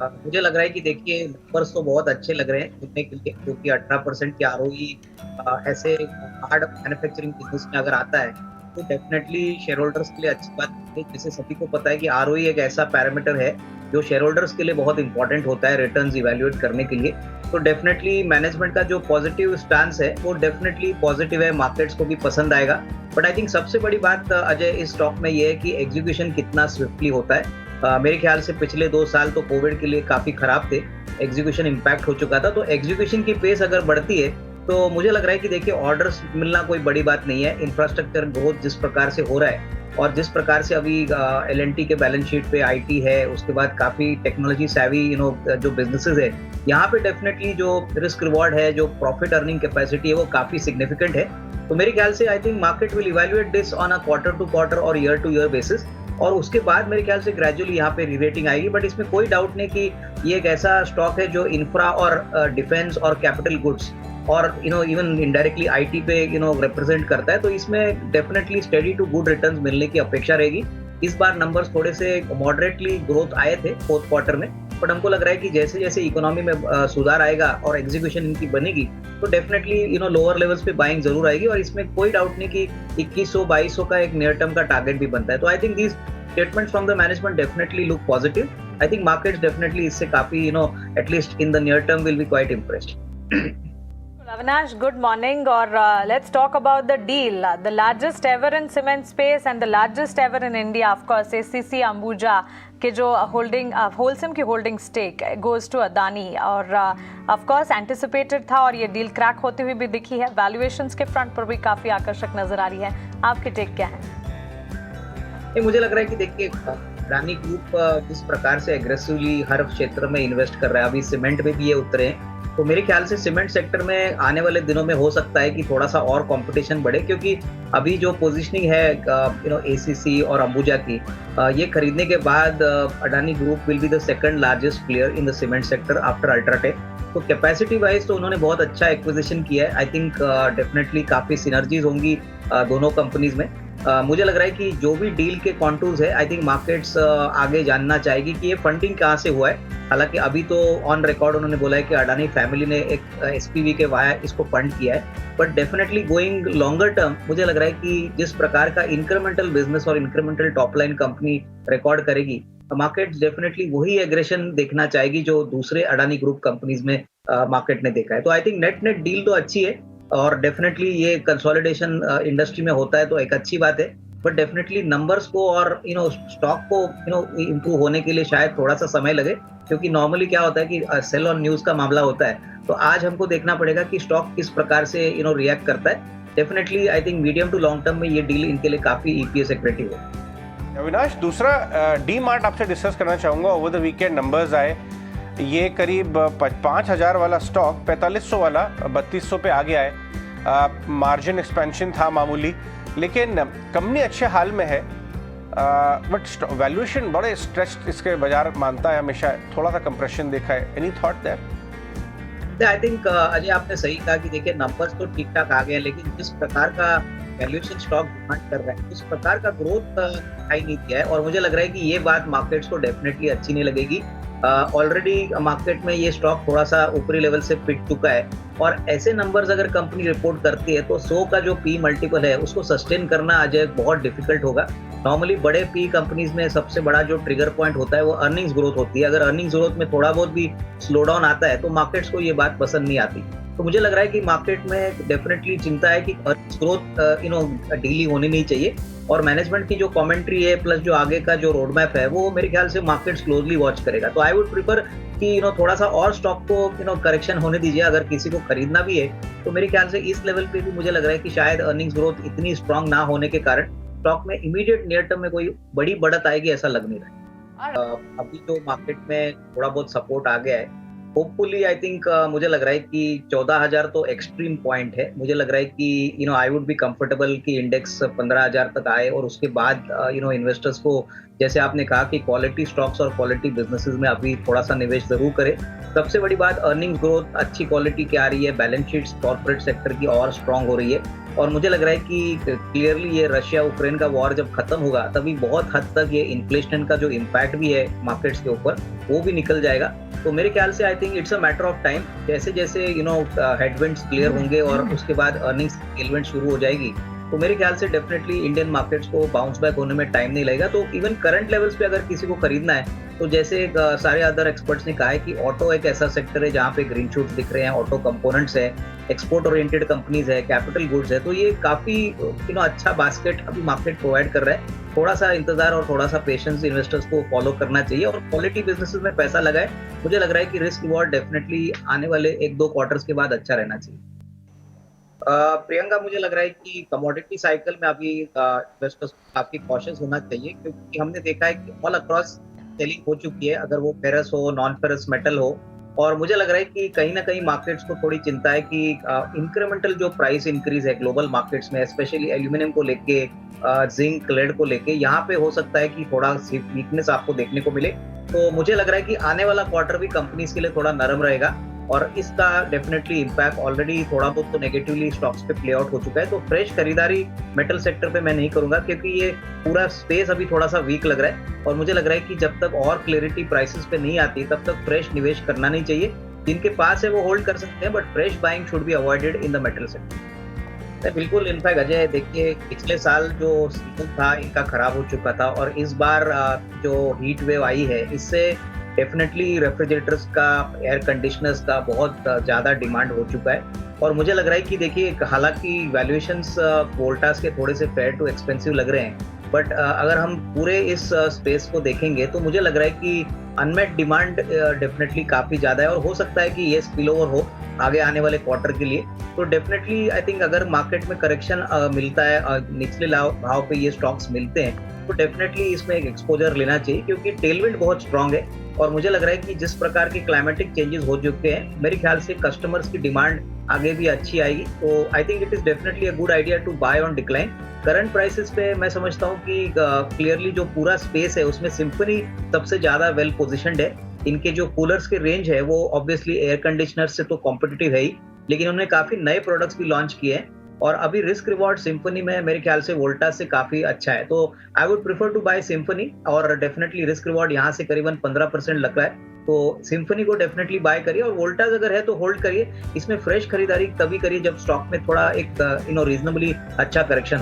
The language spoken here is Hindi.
मुझे लग रहा है कि देखिए नंबर्स तो बहुत अच्छे लग रहे हैं सुनने के लिए, क्योंकि 18% की आरओई ऐसे हार्ड मैन्युफैक्चरिंग बिजनेस में अगर आता है तो डेफिनेटली शेयर होल्डर्स के लिए अच्छी बात है। जैसे सभी को पता है कि आरओई एक ऐसा पैरामीटर है जो शेयर होल्डर्स के लिए बहुत इंपॉर्टेंट होता है रिटर्न्स इवैल्यूएट करने के लिए। तो डेफिनेटली मैनेजमेंट का जो पॉजिटिव स्टांस है वो डेफिनेटली पॉजिटिव है, मार्केट्स को भी पसंद आएगा। बट आई थिंक सबसे बड़ी बात अजय इस स्टॉक में ये है कि एग्जीक्यूशन कितना स्विफ्टली होता है। मेरे ख्याल से पिछले 2 साल तो कोविड के लिए काफी खराब थे, एग्जीक्यूशन इम्पैक्ट हो चुका था। तो एग्जीक्यूशन की पेस अगर बढ़ती है तो मुझे लग रहा है कि देखिए ऑर्डर्स मिलना कोई बड़ी बात नहीं है। इंफ्रास्ट्रक्चर ग्रोथ जिस प्रकार से हो रहा है और जिस प्रकार से अभी एल के बैलेंस शीट पे आईटी है, उसके बाद काफी टेक्नोलॉजी सैवी जो बिजनेसेस है, यहाँ पे डेफिनेटली जो रिस्क रिवॉर्ड है, जो प्रॉफिट अर्निंग कैपेसिटी है वो काफी सिग्निफिकेंट है। तो मेरे ख्याल से I think market will evaluate this on a quarter to quarter और ईयर टू ईयर बेसिस, और उसके बाद मेरे ख्याल से ग्रेजुअली यहाँ पे रीरेटिंग आएगी। बट इसमें कोई डाउट नहीं कि ये एक ऐसा स्टॉक है जो इंफ्रा और डिफेंस और कैपिटल गुड्स और इवन इनडायरेक्टली आईटी पे रिप्रेजेंट करता है। तो इसमें definitely steady to good returns मिलने की अपेक्षा रहेगी। इस बार नंबर्स थोड़े से मॉडरेटली ग्रोथ आए थे फोर्थ क्वार्टर में, बट हमको लग रहा है कि जैसे जैसे इकोनॉमी में सुधार आएगा और एग्जीक्यूशन इनकी बनेगी तो डेफिनेटली लोअर लेवल्स पे बाइंग जरूर आएगी। और इसमें कोई डाउट नहीं कि 2100-2200 का एक नियर टर्म का टारगेट भी बनता है। तो I think these statements from the management definitely look positive. I think markets definitely इससे काफी at least in the near term will be quite impressed. Avinash, good morning. Or let's talk about the deal. The largest ever in cement space and the largest ever in India, of course, ACC Ambuja के जो होल्डिंग होलसेम की holding stake goes to Adani, और ऑफ कोर्स एंटिसिपेटेड था और ये डील क्रैक होते हुए भी दिखी है। वैल्यूएशंस के फ्रंट पर भी काफी आकर्षक नजर आ रही है। आपके टेक क्या है? मुझे लग रहा है कि देखिए अडानी ग्रुप जिस प्रकार से एग्रेसिवली हर क्षेत्र में इन्वेस्ट कर रहा है, अभी सीमेंट में भी ये उतरे हैं, तो मेरे ख्याल से सीमेंट सेक्टर में आने वाले दिनों में हो सकता है कि थोड़ा सा और कंपटीशन बढ़े, क्योंकि अभी जो पोजीशनिंग है एसीसी और अंबुजा की, ये खरीदने के बाद Adani group will be the second largest player in the cement sector after UltraTech. तो कैपेसिटी वाइज तो उन्होंने बहुत अच्छा एक्विजिशन किया है। आई थिंक डेफिनेटली काफी सिनर्जीज होंगी दोनों कंपनीज में। मुझे लग रहा है कि जो भी डील के कॉन्टूर्स है, आई थिंक मार्केट्स आगे जानना चाहेगी कि ये फंडिंग कहाँ से हुआ है। हालांकि अभी तो ऑन रिकॉर्ड उन्होंने बोला है कि अडानी फैमिली ने एक एसपीवी के वाया इसको फंड किया है, but definitely going longer term मुझे लग रहा है कि जिस प्रकार का इंक्रीमेंटल बिजनेस और incremental top line company record करेगी, मार्केट डेफिनेटली वही एग्रेशन देखना चाहेगी जो दूसरे अडानी ग्रुप कंपनीज में मार्केट ने देखा है। तो I think net net deal तो अच्छी है, और डेफिनेटली ये कंसोलिडेशन इंडस्ट्री में होता है तो एक अच्छी बात है। बट डेफिनेटली नंबर्स को और स्टॉक को इम्प्रूव होने के लिए शायद थोड़ा सा समय लगे, क्योंकि नॉर्मली क्या होता है कि सेल ऑन न्यूज का मामला होता है। तो आज हमको देखना पड़ेगा कि स्टॉक किस प्रकार से रिएक्ट करता है। Definitely I think medium to long term में ये डील इनके लिए काफी ईपीएस एक्रेटिव है। अविनाश, दूसरा डी मार्ट आपसे डिस्कस करना चाहूँगा। ओवर द वीकेंड नंबर्स आए, ये करीब 5000 वाला स्टॉक 4500 वाला 3200 पे आ गया है। मार्जिन एक्सपेंशन था मामूली, लेकिन कंपनी अच्छे हाल में है, बट वैल्यूएशन बड़े स्ट्रेच्ड इसके बाजार मानता है हमेशा, थोड़ा सा कंप्रेशन देखा है। Any thought there? I think Ajay आपने सही कहा कि देखिए नंबर्स तो ठीक ठाक आ गए हैं, लेकिन जिस प्रकार का वैल्यूएशन स्टॉक डिमांड कर रहा है, उस प्रकार का ग्रोथ दिखाई नहीं दिया है। और मुझे लग रहा है कि ये बात मार्केट्स को डेफिनेटली अच्छी नहीं लगेगी। ऑलरेडी मार्केट में ये स्टॉक थोड़ा सा ऊपरी लेवल से पिट चुका है, और ऐसे नंबर्स अगर कंपनी रिपोर्ट करती है तो 100 का जो पी मल्टीपल है उसको सस्टेन करना अजय बहुत डिफिकल्ट होगा। नॉर्मली बड़े पी कंपनीज में सबसे बड़ा जो ट्रिगर पॉइंट होता है वो अर्निंग्स ग्रोथ होती है। अगर अर्निंग्स ग्रोथ में थोड़ा बहुत भी स्लो डाउन आता है तो मार्केट्स को ये बात पसंद नहीं आती। तो मुझे लग रहा है कि मार्केट में डेफिनेटली चिंता है कि अर्निंग्स ग्रोथ ढीली होनी नहीं चाहिए, और मैनेजमेंट की जो कमेंट्री है प्लस जो आगे का जो रोड मैप है वो मेरे ख्याल से मार्केट्स क्लोजली वॉच करेगा। तो आई वुड प्रिफर कि थोड़ा सा और स्टॉक को करेक्शन होने दीजिए। अगर किसी को खरीदना भी है तो मेरे ख्याल से इस लेवल पे भी मुझे लग रहा है कि शायद अर्निंग्स ग्रोथ इतनी स्ट्रांग ना होने के कारण स्टॉक में इमीडिएट नियर टर्म में कोई बड़ी बढ़त आएगी ऐसा लग नहीं रहा है। अभी जो मार्केट में थोड़ा बहुत सपोर्ट आ गया है, होपफुली आई थिंक मुझे लग रहा है कि 14,000 तो एक्सट्रीम पॉइंट है। मुझे लग रहा है कि आई वुड बी कंफर्टेबल कि इंडेक्स 15,000 तक आए, और उसके बाद इन्वेस्टर्स को, जैसे आपने कहा कि क्वालिटी स्टॉक्स और क्वालिटी बिजनेसेस में अभी थोड़ा सा निवेश जरूर करें। सबसे बड़ी बात अर्निंग ग्रोथ अच्छी क्वालिटी की आ रही है, बैलेंस शीट्स कॉर्पोरेट सेक्टर की और स्ट्रांग हो रही है और मुझे लग रहा है कि क्लियरली ये रशिया यूक्रेन का वॉर जब खत्म होगा तभी बहुत हद तक ये इन्फ्लेशन का जो इम्पैक्ट भी है मार्केट्स के ऊपर वो भी निकल जाएगा। तो मेरे ख्याल से I think it's a matter of time, जैसे जैसे हेडविंड्स क्लियर होंगे और उसके बाद अर्निंग्स टेलविंड शुरू हो जाएगी तो मेरे ख्याल से डेफिनेटली इंडियन मार्केट्स को बाउंस बैक होने में टाइम नहीं लगेगा। तो इवन करंट लेवल्स पे अगर किसी को खरीदना है तो जैसे सारे अदर एक्सपर्ट्स ने कहा है कि ऑटो एक ऐसा सेक्टर है जहाँ पे ग्रीन शूट्स दिख रहे हैं, ऑटो कंपोनेंट्स है, एक्सपोर्ट ओरिएंटेड कंपनीज है, कैपिटल गुड्स है, तो ये काफी अच्छा बास्केट अभी मार्केट प्रोवाइड कर रहा है। थोड़ा सा इंतजार और थोड़ा सा पेशेंस इन्वेस्टर्स को फॉलो करना चाहिए और क्वालिटी बिजनेसेस में पैसा लगाए। मुझे लग रहा है कि रिस्क रिवॉर्ड डेफिनेटली आने वाले 1-2 क्वार्टर्स के बाद अच्छा रहना चाहिए। प्रियंका, मुझे लग रहा है कि कमोडिटी साइकिल में अभी इन्वेस्टर्स को काफी कॉशियस होना चाहिए क्योंकि हमने देखा है कि ऑल अक्रॉस सेलिंग हो चुकी है, अगर वो फेरस हो, नॉन फेरस मेटल हो, और मुझे लग रहा है कि कहीं ना कहीं मार्केट्स को थोड़ी चिंता है कि इंक्रीमेंटल जो प्राइस इंक्रीज है ग्लोबल मार्केट्स में, स्पेशली एल्यूमिनियम को लेके, जिंक, लेड को लेके, यहाँ पे हो सकता है कि थोड़ा वीकनेस आपको देखने को मिले। तो मुझे लग रहा है कि आने वाला क्वार्टर भी कंपनीज के लिए थोड़ा नरम रहेगा और इसका डेफिनेटली इम्पैक्ट ऑलरेडी थोड़ा बहुत तो नेगेटिवली स्टॉक्स पे प्ले आउट हो चुका है। तो फ्रेश खरीदारी मेटल सेक्टर पे मैं नहीं करूंगा क्योंकि ये पूरा स्पेस अभी थोड़ा सा वीक लग रहा है और मुझे लग रहा है कि जब तक और क्लैरिटी प्राइसेस पे नहीं आती तब तक फ्रेश निवेश करना नहीं चाहिए। जिनके पास है वो होल्ड कर सकते हैं, but fresh buying should be avoided in the metal sector. बिल्कुल, इनफैक्ट अजय देखिए, पिछले साल जो सीजन था इनका खराब हो चुका था और इस बार जो हीट वेव आई है इससे डेफिनेटली रेफ्रिजरेटर्स का, एयर कंडीशनर्स का बहुत ज़्यादा डिमांड हो चुका है और मुझे लग रहा है कि देखिए, हालांकि वैल्यूएशंस वोल्टास के थोड़े से फेयर टू एक्सपेंसिव लग रहे हैं, बट अगर हम पूरे इस स्पेस को देखेंगे तो मुझे लग रहा है कि अनमेट डिमांड डेफिनेटली काफ़ी ज़्यादा है और हो सकता है कि ये स्पिल ओवर हो आगे आने वाले क्वार्टर के लिए। तो डेफिनेटली आई थिंक अगर मार्केट में करेक्शन मिलता है, निचले भाव पे ये स्टॉक्स मिलते हैं, तो डेफिनेटली इसमें एक एक्सपोजर लेना चाहिए क्योंकि टेलविंड बहुत स्ट्रांग है और मुझे लग रहा है कि जिस प्रकार के क्लाइमेटिक चेंजेस हो चुके हैं, मेरे ख्याल से कस्टमर्स की डिमांड आगे भी अच्छी आएगी। तो I think it is definitely a good idea to buy on decline. Current prices पे मैं समझता हूँ कि क्लियरली जो पूरा स्पेस है उसमें सिम्फनी सबसे ज्यादा वेल पोजिशनड है। इनके जो कूलर्स के रेंज है वो ऑब्वियसली एयर कंडीशनर से तो कॉम्पिटिटिव है ही, लेकिन उन्होंने काफी नए प्रोडक्ट्स भी लॉन्च किए हैं और अभी रिस्क रिवॉर्ड सिम्फनी में मेरे ख्याल से वोल्टास से काफी अच्छा है। तो I would prefer to buy Symphony और डेफिनेटली रिस्क रिवॉर्ड यहाँ से करीबन 15% लग रहा है, तो सिम्फनी को डेफिनेटली बाय करिए और वोल्टास अगर है तो होल्ड करिए। इसमें फ्रेश खरीदारी तभी करिए जब स्टॉक में थोड़ा एक रीजनेबली अच्छा करेक्शन हो।